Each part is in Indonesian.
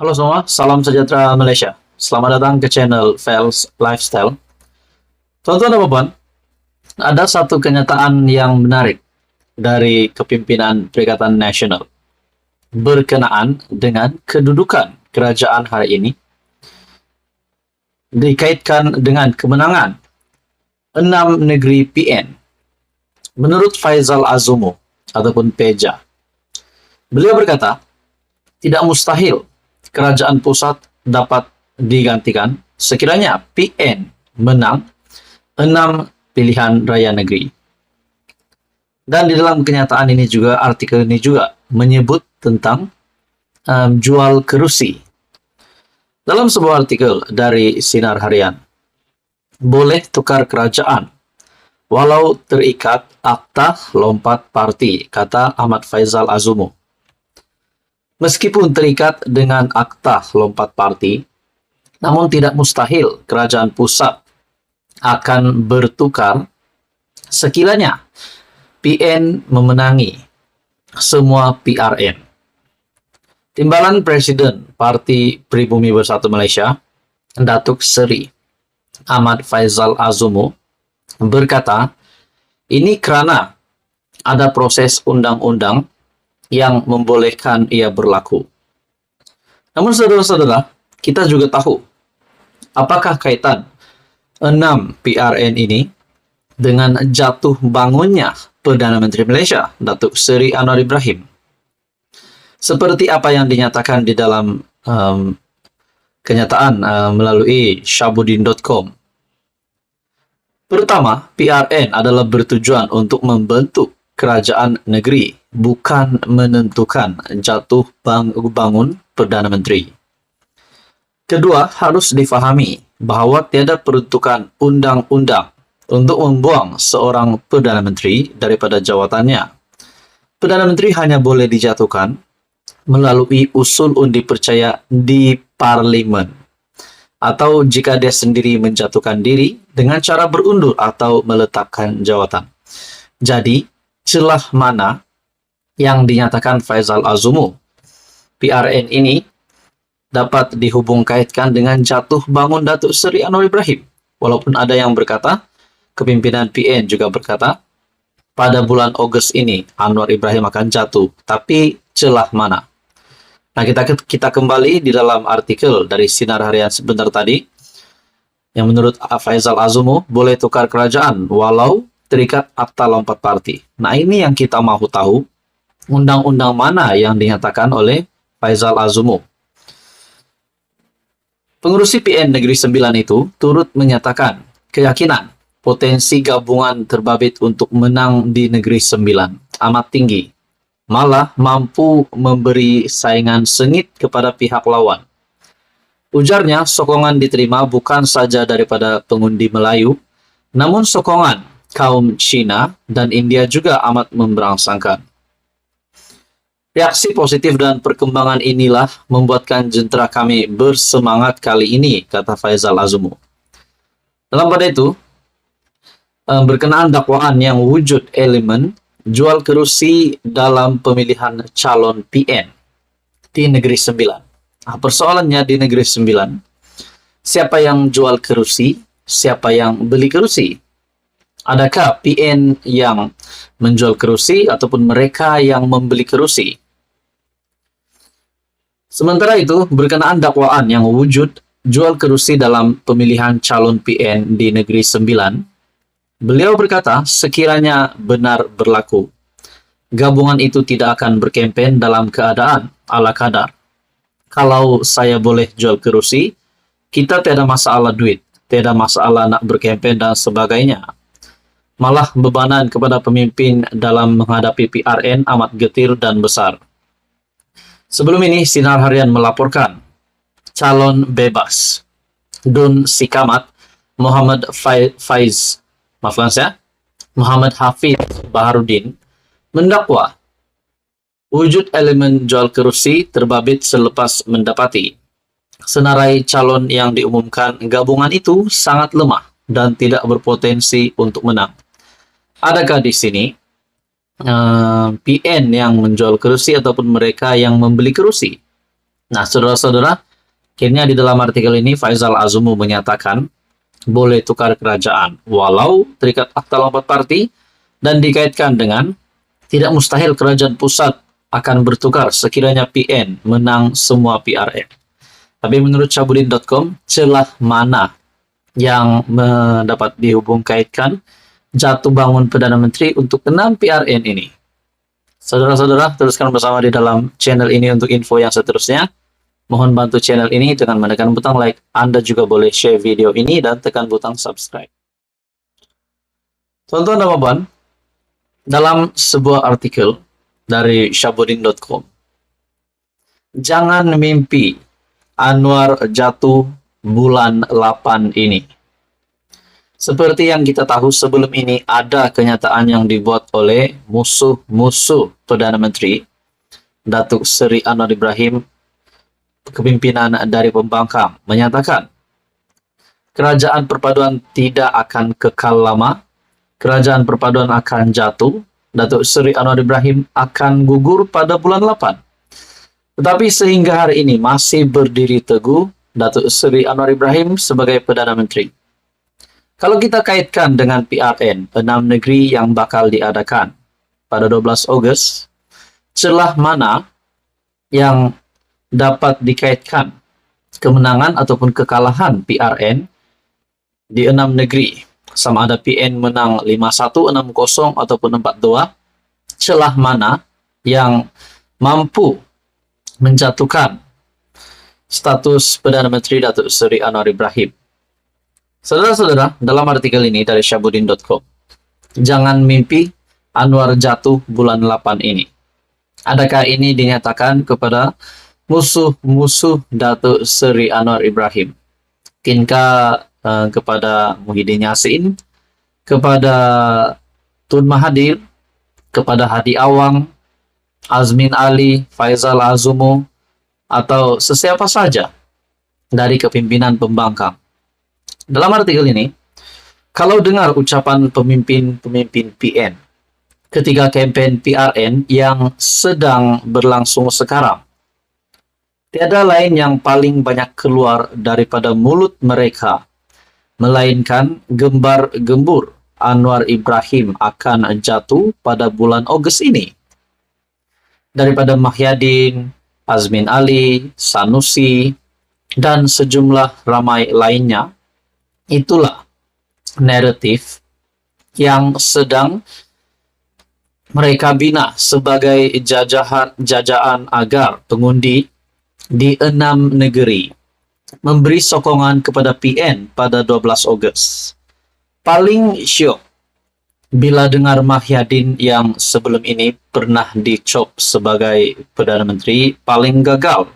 Halo semua, salam sejahtera Malaysia. Selamat datang ke channel Fels Lifestyle. Tuan-tuan dan puan, ada satu kenyataan yang menarik dari kepimpinan Perikatan Nasional berkenaan dengan kedudukan kerajaan hari ini dikaitkan dengan kemenangan 6 negeri PN. Menurut Faizal Azumu ataupun Peja, beliau berkata, tidak mustahil kerajaan pusat dapat digantikan sekiranya PN menang 6 pilihan raya negeri. Dan di dalam kenyataan ini juga, artikel ini juga menyebut tentang jual kerusi. Dalam sebuah artikel dari Sinar Harian, boleh tukar kerajaan walau terikat akta lompat parti, kata Ahmad Faizal Azumu. Meskipun terikat dengan akta lompat parti, namun tidak mustahil kerajaan pusat akan bertukar sekiranya PN memenangi semua PRN. Timbalan Presiden Parti Pribumi Bersatu Malaysia, Datuk Seri Ahmad Faizal Azumu, berkata, ini kerana ada proses undang-undang yang membolehkan ia berlaku. Namun saudara-saudara, kita juga tahu apakah kaitan 6 PRN ini dengan jatuh bangunnya Perdana Menteri Malaysia, Datuk Seri Anwar Ibrahim. Seperti apa yang dinyatakan di dalam kenyataan melalui Shabudin.com. Pertama, PRN adalah bertujuan untuk membentuk kerajaan negeri, bukan menentukan jatuh bangun Perdana Menteri. Kedua, harus difahami bahawa tiada peruntukan undang-undang untuk membuang seorang Perdana Menteri daripada jawatannya. Perdana Menteri hanya boleh dijatuhkan melalui usul undi percaya di Parlimen, atau jika dia sendiri menjatuhkan diri dengan cara berundur atau meletakkan jawatan. Jadi, celah mana yang dinyatakan Faizal Azumu PRN ini dapat dihubung kaitkan dengan jatuh bangun Datuk Seri Anwar Ibrahim. Walaupun ada yang berkata, kepimpinan PN juga berkata, pada bulan Ogos ini Anwar Ibrahim akan jatuh. Tapi celah mana? Nah, kita kembali di dalam artikel dari Sinar Harian sebentar tadi, yang menurut Faizal Azumu boleh tukar kerajaan walau terikat akta lompat parti. Nah, ini yang kita mahu tahu, undang-undang mana yang dinyatakan oleh Faizal Azumu. Pengurusi PN Negeri Sembilan itu turut menyatakan keyakinan potensi gabungan terbabit untuk menang di Negeri Sembilan amat tinggi, malah mampu memberi saingan sengit kepada pihak lawan. Ujarnya, sokongan diterima bukan saja daripada pengundi Melayu, namun sokongan kaum Cina dan India juga amat memberangsangkan. Reaksi positif dan perkembangan inilah membuatkan jentera kami bersemangat kali ini, kata Faizal Azumu. Dalam pada itu, berkenaan dakwaan yang wujud elemen jual kerusi dalam pemilihan calon PN di Negeri Sembilan. Nah, persoalannya di Negeri Sembilan, siapa yang jual kerusi, siapa yang beli kerusi? Adakah PN yang menjual kerusi ataupun mereka yang membeli kerusi? Sementara itu, berkenaan dakwaan yang wujud jual kerusi dalam pemilihan calon PN di Negeri Sembilan, beliau berkata, sekiranya benar berlaku, gabungan itu tidak akan berkempen dalam keadaan ala kadar. Kalau saya boleh jual kerusi, kita tiada masalah duit, tiada masalah nak berkempen dan sebagainya. Malah bebanan kepada pemimpin dalam menghadapi PRN amat getir dan besar. Sebelum ini, Sinar Harian melaporkan calon bebas Dun Sikamat Muhammad Hafiz Baharudin mendakwa wujud elemen jual kerusi terbabit selepas mendapati senarai calon yang diumumkan gabungan itu sangat lemah dan tidak berpotensi untuk menang. Adakah di sini PN yang menjual kerusi ataupun mereka yang membeli kerusi? Nah, saudara-saudara, akhirnya di dalam artikel ini Faisal Azumu menyatakan boleh tukar kerajaan walau terikat akta lompat parti dan dikaitkan dengan tidak mustahil kerajaan pusat akan bertukar sekiranya PN menang semua PRN. Tapi menurut Syahbudin.com, celah mana yang mendapat dihubung kaitkan jatuh bangun Perdana Menteri untuk 6 PRN ini? Saudara-saudara, teruskan bersama di dalam channel ini untuk info yang seterusnya. Mohon bantu channel ini dengan menekan butang like. Anda juga boleh share video ini dan tekan butang subscribe. Tuan-tuan dan puan, dalam sebuah artikel dari Syahbudin.com, jangan mimpi Anwar jatuh bulan 8 ini. Seperti yang kita tahu sebelum ini ada kenyataan yang dibuat oleh musuh-musuh Perdana Menteri, Datuk Seri Anwar Ibrahim, kepimpinan dari pembangkang, menyatakan kerajaan perpaduan tidak akan kekal lama, kerajaan perpaduan akan jatuh, Datuk Seri Anwar Ibrahim akan gugur pada bulan 8. Tetapi sehingga hari ini masih berdiri teguh Datuk Seri Anwar Ibrahim sebagai Perdana Menteri. Kalau kita kaitkan dengan PRN, 6 negeri yang bakal diadakan pada 12 Ogos, celah mana yang dapat dikaitkan kemenangan ataupun kekalahan PRN di 6 negeri, sama ada PN menang 5-1, 6-0 ataupun 4-2, celah mana yang mampu menjatuhkan status Perdana Menteri Datuk Seri Anwar Ibrahim. Saudara-saudara, dalam artikel ini dari Syahbudin.com, jangan mimpi Anwar jatuh bulan 8 ini. Adakah ini dinyatakan kepada musuh-musuh Datuk Seri Anwar Ibrahim? Mungkinkah kepada Muhyiddin Yassin, kepada Tun Mahathir, kepada Hadi Awang, Azmin Ali, Faisal Azumu, atau sesiapa saja dari kepimpinan pembangkang? Dalam artikel ini, kalau dengar ucapan pemimpin-pemimpin PN ketika kampanye PRN yang sedang berlangsung sekarang, tiada lain yang paling banyak keluar daripada mulut mereka, melainkan gembar-gembur Anwar Ibrahim akan jatuh pada bulan Ogos ini. Daripada Mahyadin, Azmin Ali, Sanusi, dan sejumlah ramai lainnya, itulah naratif yang sedang mereka bina sebagai jajaan agar pengundi di 6 negeri memberi sokongan kepada PN pada 12 Ogos. Paling syok bila dengar Mahyadin yang sebelum ini pernah dicop sebagai Perdana Menteri paling gagal,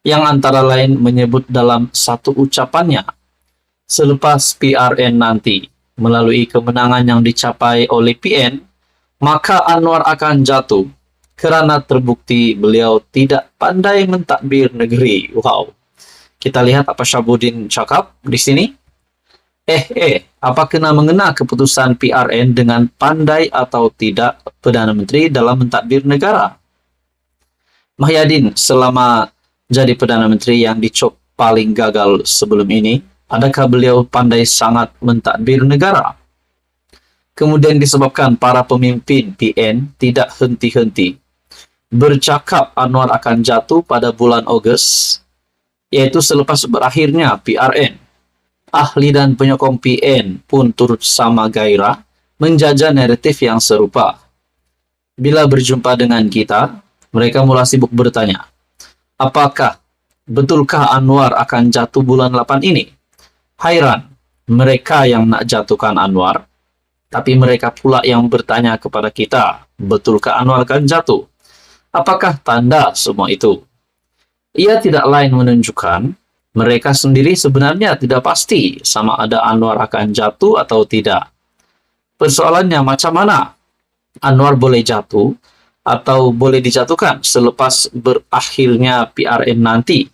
yang antara lain menyebut dalam satu ucapannya, selepas PRN nanti, melalui kemenangan yang dicapai oleh PN, maka Anwar akan jatuh kerana terbukti beliau tidak pandai mentadbir negeri. Wow. Kita lihat apa Syahbudin cakap di sini. Apa kena mengena keputusan PRN dengan pandai atau tidak Perdana Menteri dalam mentadbir negara? Mahyadin selama jadi Perdana Menteri yang dicop paling gagal sebelum ini, adakah beliau pandai sangat mentadbir negara? Kemudian disebabkan para pemimpin PN tidak henti-henti bercakap Anwar akan jatuh pada bulan Ogos, yaitu selepas berakhirnya PRN. Ahli dan penyokong PN pun turut sama gairah menjajah naratif yang serupa. Bila berjumpa dengan kita, mereka mula sibuk bertanya, apakah betulkah Anwar akan jatuh bulan 8 ini? Hairan, mereka yang nak jatuhkan Anwar, tapi mereka pula yang bertanya kepada kita, betulkah Anwar akan jatuh? Apakah tanda semua itu? Ia tidak lain menunjukkan mereka sendiri sebenarnya tidak pasti sama ada Anwar akan jatuh atau tidak. Persoalannya macam mana Anwar boleh jatuh atau boleh dijatuhkan selepas berakhirnya PRN nanti?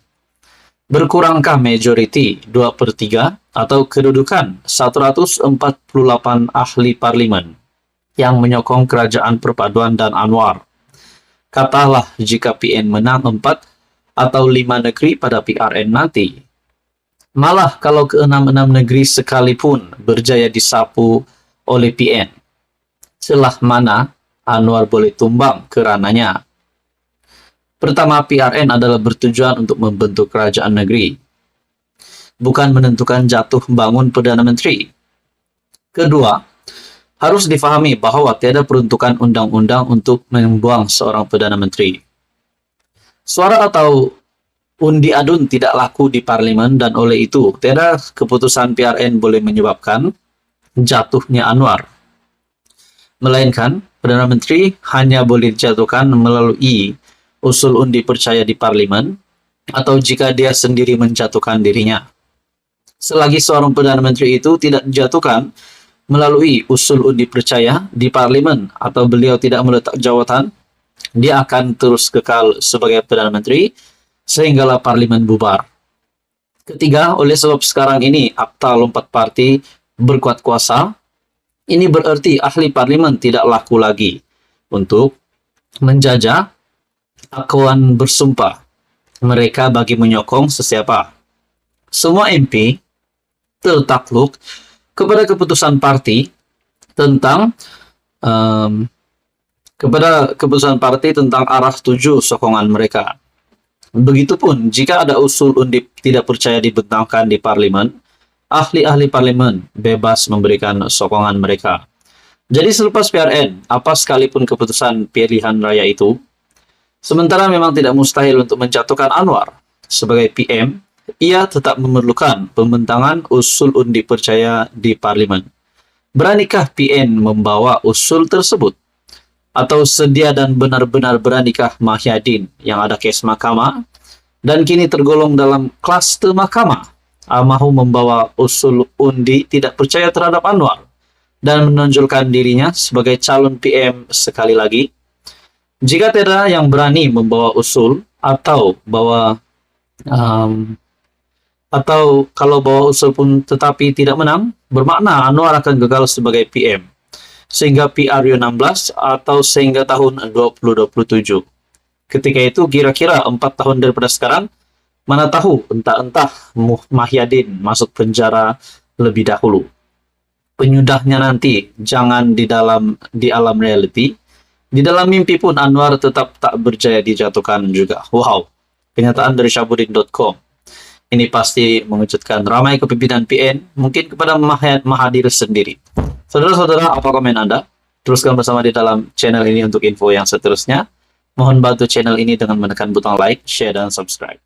Berkurangkah majoriti 2/3 atau kedudukan 148 ahli parlimen yang menyokong kerajaan perpaduan dan Anwar? Katalah jika PN menang 4 atau 5 negeri pada PRN nanti. Malah kalau ke-6 negeri sekalipun berjaya disapu oleh PN, celah mana Anwar boleh tumbang ke rananya? Pertama, PRN adalah bertujuan untuk membentuk kerajaan negeri, bukan menentukan jatuh bangun Perdana Menteri. Kedua, harus difahami bahwa tiada peruntukan undang-undang untuk membuang seorang Perdana Menteri. Suara atau undi adun tidak laku di parlimen dan oleh itu tiada keputusan PRN boleh menyebabkan jatuhnya Anwar. Melainkan, Perdana Menteri hanya boleh dijatuhkan melalui usul undi percaya di parlimen atau jika dia sendiri menjatuhkan dirinya. Selagi seorang Perdana Menteri itu tidak dijatuhkan melalui usul undi percaya di parlimen atau beliau tidak meletak jawatan, dia akan terus kekal sebagai Perdana Menteri sehinggalah parlimen bubar. Ketiga, oleh sebab sekarang ini akta lompat parti berkuat kuasa, ini bererti ahli parlimen tidak laku lagi untuk menjajah akuan bersumpah mereka bagi menyokong sesiapa. Semua MP tertakluk kepada keputusan parti tentang arah tuju sokongan mereka. Begitupun jika ada usul undi tidak percaya dibentangkan di parlimen, ahli-ahli parlimen bebas memberikan sokongan mereka. Jadi selepas PRN, apa sekalipun keputusan pilihan raya itu, sementara memang tidak mustahil untuk menjatuhkan Anwar sebagai PM, ia tetap memerlukan pembentangan usul undi percaya di parlimen. Beranikah PN membawa usul tersebut? Atau sedia dan benar-benar beranikah Mahyadin yang ada kes mahkamah dan kini tergolong dalam klaster mahkamah mahu membawa usul undi tidak percaya terhadap Anwar dan menonjolkan dirinya sebagai calon PM sekali lagi? Jika tiada yang berani membawa usul atau kalau bawa usul pun tetapi tidak menang, bermakna Anwar akan gagal sebagai PM sehingga PRU 16 atau sehingga tahun 2027. Ketika itu kira-kira 4 tahun daripada sekarang, mana tahu entah Mahyadin masuk penjara lebih dahulu. Penyudahnya nanti jangan di alam reality. Di dalam mimpi pun Anwar tetap tak berjaya dijatuhkan juga. Wow, kenyataan dari Syahbudin.com. Ini pasti mengejutkan ramai kepimpinan PN, mungkin kepada Mahathir sendiri. Saudara-saudara, apa komen Anda? Teruskan bersama di dalam channel ini untuk info yang seterusnya. Mohon bantu channel ini dengan menekan butang like, share, dan subscribe.